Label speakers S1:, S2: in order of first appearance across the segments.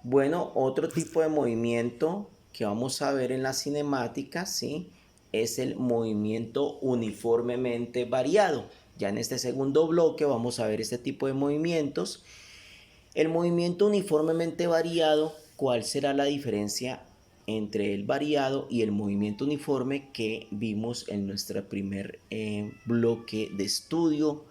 S1: Bueno, otro tipo de movimiento que vamos a ver en la cinemática, ¿sí? Es el movimiento uniformemente variado. Ya en este segundo bloque vamos a ver este tipo de movimientos. El movimiento uniformemente variado, ¿cuál será la diferencia entre el variado y el movimiento uniforme que vimos en nuestro primer bloque de estudio?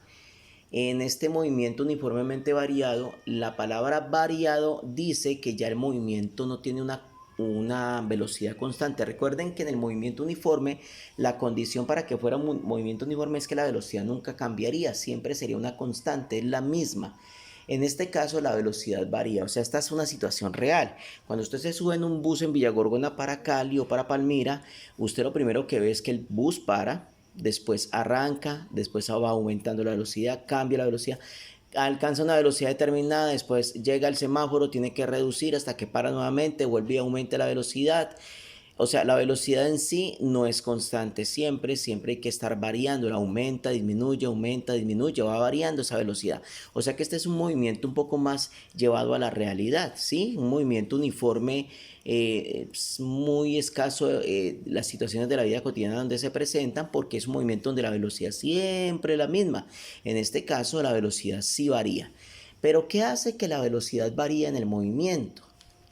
S1: En este movimiento uniformemente variado, la palabra variado dice que ya el movimiento no tiene una velocidad constante. Recuerden que en el movimiento uniforme, la condición para que fuera un movimiento uniforme es que la velocidad nunca cambiaría, siempre sería una constante, es la misma. En este caso la velocidad varía, o sea, esta es una situación real. Cuando usted se sube en un bus en Villagorgona para Cali o para Palmira, usted lo primero que ve es que el bus para, después arranca, después va aumentando la velocidad, cambia la velocidad, alcanza una velocidad determinada, después llega al semáforo, tiene que reducir hasta que para nuevamente, vuelve y aumenta la velocidad. O sea, la velocidad en sí no es constante, siempre hay que estar variando, aumenta, disminuye, va variando esa velocidad. O sea que este es un movimiento un poco más llevado a la realidad, ¿sí? Un movimiento uniforme, muy escaso las situaciones de la vida cotidiana donde se presentan porque es un movimiento donde la velocidad siempre es la misma. En este caso la velocidad sí varía. Pero ¿qué hace que la velocidad varíe en el movimiento?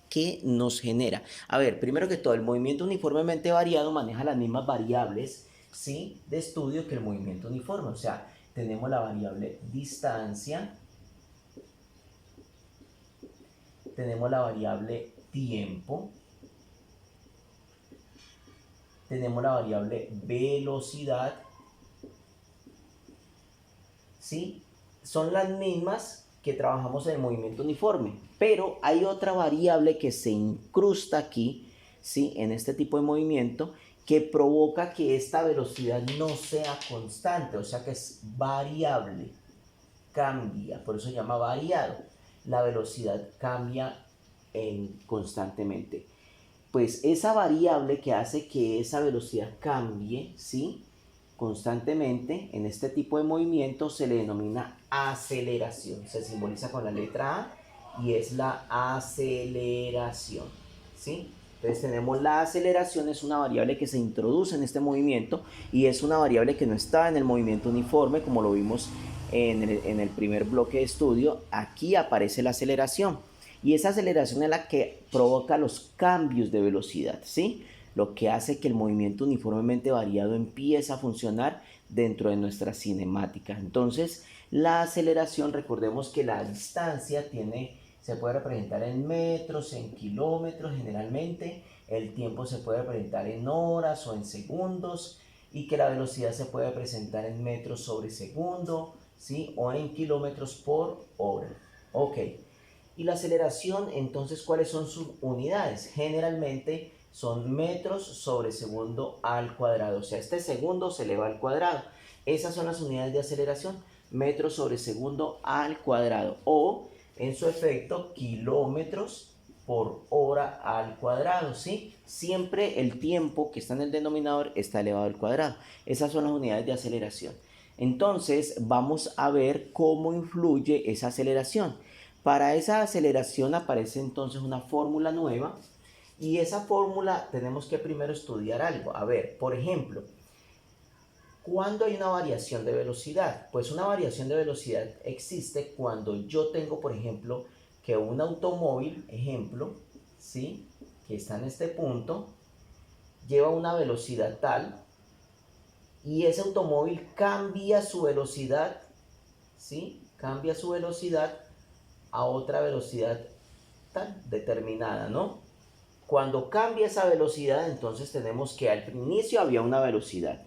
S1: ¿Qué nos genera? A ver, primero que todo, el movimiento uniformemente variado maneja las mismas variables, ¿sí?, de estudio que el movimiento uniforme. O sea, tenemos la variable distancia, tenemos la variable tiempo, tenemos la variable velocidad, ¿sí? Son las mismas que trabajamos en el movimiento uniforme, pero hay otra variable que se incrusta aquí, ¿sí?, en este tipo de movimiento, que provoca que esta velocidad no sea constante, o sea que es variable, cambia, por eso se llama variado. La velocidad cambia constantemente. Pues esa variable que hace que esa velocidad cambie, ¿sí?, constantemente en este tipo de movimiento se le denomina aceleración. Se simboliza con la letra A y es la aceleración, ¿sí? Entonces tenemos la aceleración, es una variable que se introduce en este movimiento y es una variable que no está en el movimiento uniforme como lo vimos en el primer bloque de estudio. Aquí aparece la aceleración y esa aceleración es la que provoca los cambios de velocidad, ¿sí? Lo que hace que el movimiento uniformemente variado empiece a funcionar dentro de nuestra cinemática. Entonces, la aceleración, recordemos que la distancia se puede representar en metros, en kilómetros generalmente, el tiempo se puede representar en horas o en segundos, y que la velocidad se puede presentar en metros sobre segundo, ¿sí?, o en kilómetros por hora. Ok. Y la aceleración, entonces, ¿cuáles son sus unidades? Generalmente son metros sobre segundo al cuadrado. O sea, este segundo se eleva al cuadrado. Esas son las unidades de aceleración, metros sobre segundo al cuadrado. O, en su efecto, kilómetros por hora al cuadrado, ¿sí? Siempre el tiempo que está en el denominador está elevado al cuadrado. Esas son las unidades de aceleración. Entonces, vamos a ver cómo influye esa aceleración. Para esa aceleración aparece entonces una fórmula nueva y esa fórmula tenemos que primero estudiar algo. A ver, por ejemplo, ¿cuándo hay una variación de velocidad? Pues una variación de velocidad existe cuando yo tengo, por ejemplo, que un automóvil, ejemplo, ¿sí?, que está en este punto, lleva una velocidad tal y ese automóvil cambia su velocidad, ¿sí?, cambia su velocidad a otra velocidad tal determinada, ¿no? Cuando cambia esa velocidad, entonces tenemos que al inicio había una velocidad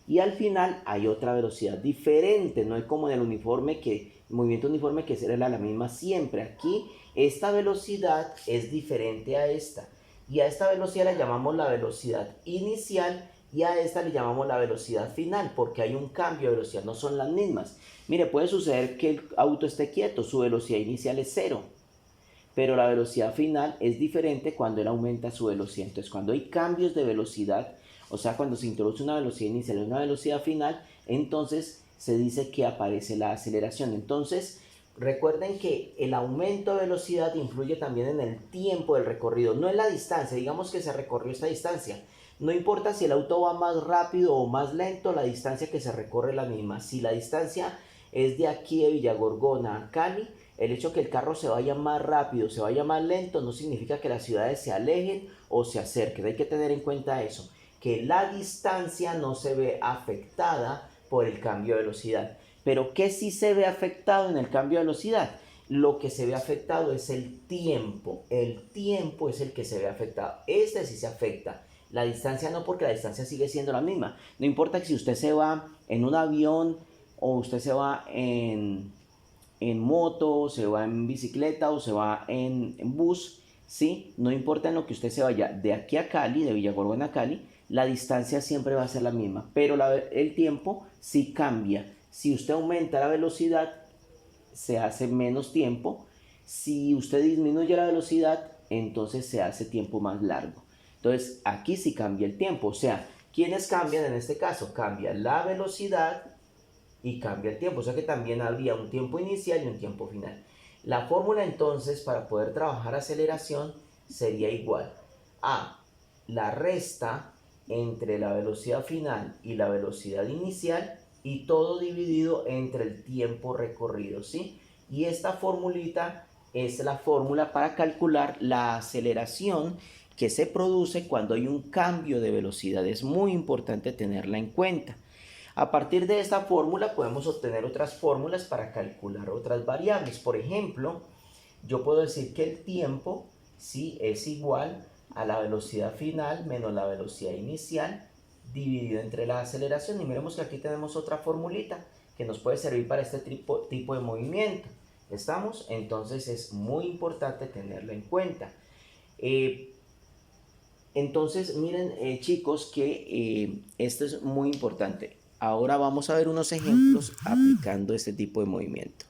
S1: y al final hay otra velocidad diferente. No es como en el uniforme, que el movimiento uniforme que será la misma siempre. Aquí esta velocidad es diferente a esta y a esta velocidad la llamamos la velocidad inicial y a esta le llamamos la velocidad final porque hay un cambio de velocidad, no son las mismas. Mire, puede suceder que el auto esté quieto, su velocidad inicial es 0, pero la velocidad final es diferente cuando él aumenta su velocidad. Entonces, cuando hay cambios de velocidad, o sea, cuando se introduce una velocidad inicial y una velocidad final, entonces se dice que aparece la aceleración. Entonces, Recuerden que el aumento de velocidad influye también en el tiempo del recorrido, no en la distancia. Digamos que se recorrió esta distancia. No importa si el auto va más rápido o más lento, la distancia que se recorre es la misma. Si la distancia es de aquí de Villagorgona a Cali, el hecho que el carro se vaya más rápido, se vaya más lento, no significa que las ciudades se alejen o se acerquen. Hay que tener en cuenta eso, que la distancia no se ve afectada por el cambio de velocidad. Pero ¿qué sí se ve afectado en el cambio de velocidad? Lo que se ve afectado es el tiempo. El tiempo es el que se ve afectado. Este sí se afecta. La distancia no, porque la distancia sigue siendo la misma. No importa si usted se va en un avión o usted se va en moto, se va en bicicleta o se va en bus, ¿sí? No importa en lo que usted se vaya de aquí a Cali, de Villagorgona a Cali, la distancia siempre va a ser la misma, pero el tiempo sí cambia. Si usted aumenta la velocidad, se hace menos tiempo. Si usted disminuye la velocidad, entonces se hace tiempo más largo. Entonces, aquí sí cambia el tiempo. O sea, ¿quiénes cambian en este caso? Cambia la velocidad y cambia el tiempo. O sea que también habría un tiempo inicial y un tiempo final. La fórmula entonces para poder trabajar aceleración sería igual a la resta entre la velocidad final y la velocidad inicial, y todo dividido entre el tiempo recorrido, ¿sí? Y esta formulita es la fórmula para calcular la aceleración que se produce cuando hay un cambio de velocidad. Es muy importante tenerla en cuenta. A partir de esta fórmula podemos obtener otras fórmulas para calcular otras variables. Por ejemplo, yo puedo decir que el tiempo sí es igual a la velocidad final menos la velocidad inicial dividido entre la aceleración. Y miremos que aquí tenemos otra formulita que nos puede servir para este tipo de movimiento. ¿Estamos? Entonces es muy importante tenerlo en cuenta. Entonces miren, chicos, que esto es muy importante. Ahora vamos a ver unos ejemplos aplicando este tipo de movimiento.